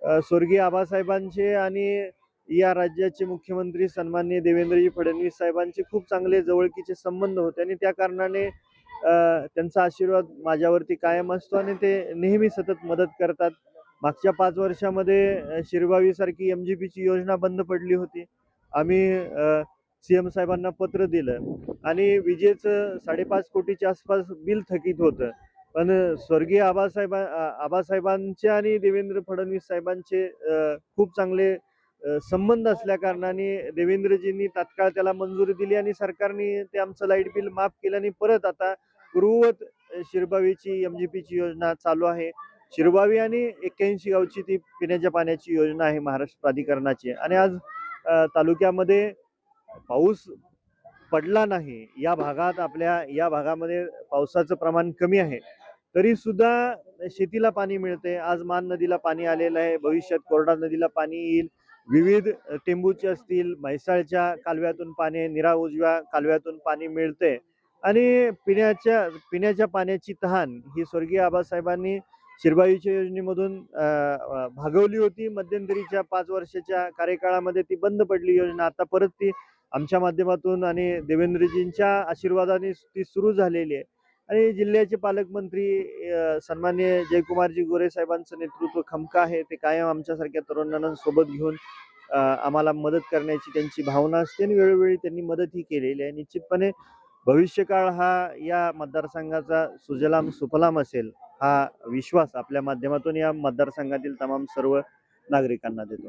स्वर्गीय आबासाहेबांचे आणि या राज्याचे मुख्यमंत्री सन्माननीय देवेंद्रजी फडणवीस साहेबांचे खूप चांगले जवळकीचे संबंध होते आणि त्या कारणाने त्यांचा आशीर्वाद माझ्यावरती कायम असतो आणि ते नेहमी सतत मदत करतात. मागच्या 5 वर्षामध्ये शिरबावी सारखी MGPची योजना बंद पडली होती. आम्ही CM साहेबांना पत्र दिलं आणि विजेचं 5.5 कोटीच्या आसपास बिल थकीत होतं. पण स्वर्गीय आबासाहेबांचे आणि देवेंद्र फडणवीस साहेबांचे खूप चांगले संबंध असल्या कारणाने देवेंद्रजींनी तात्काळ त्याला मंजुरी दिली आणि सरकारने ते आमचं लाईट बिल माफ केलं आणि परत आता पूर्ववत शिरबावीची MGPची योजना चालू आहे. शिरबावी आणि 81 गावची ती पिण्याच्या पाण्याची योजना आहे महाराष्ट्र प्राधिकरणाची आणि आज तालुक्यामध्ये पाऊस पडला नाही. या भागात आपल्या या भागामध्ये पावसाचं प्रमाण कमी आहे. तरी सुद्धा शेतीला पाणी मिळते. आज मान नदीला पाणी आलेलं आहे. भविष्यात कोरडा नदीला पाणी येईल. विविध टेंबूचे असतील, म्हैसाळच्या कालव्यातून पाणी, निरा उजव्या कालव्यातून पाणी मिळते आणि पिण्याच्या पाण्याची तहान ही स्वर्गीय आबासाहेबांनी शिरबावीच्या योजनेमधून भागवली होती. मध्यंतरीच्या 5 वर्षाच्या कार्यकाळामध्ये ती बंद पडली योजना. आता परत ती आमच्या माध्यमातून आणि देवेंद्रजींच्या आशीर्वादाने ती सुरू झालेली आहे आणि जिल्ह्याचे पालकमंत्री सन्माननीय जयकुमारजी गोरे साहेबांचं नेतृत्व खमका आहे. ते कायम आमच्यासारख्या तरुणांना सोबत घेऊन आम्हाला मदत करण्याची त्यांची भावना असते आणि वेळोवेळी त्यांनी मदतही केलेली आहे. निश्चितपणे भविष्यकाळ हा या मतदारसंघाचा सुजलाम सुफलाम असेल हा विश्वास आपल्या माध्यमातून या मतदारसंघातील तमाम सर्व नागरिकांना देतो.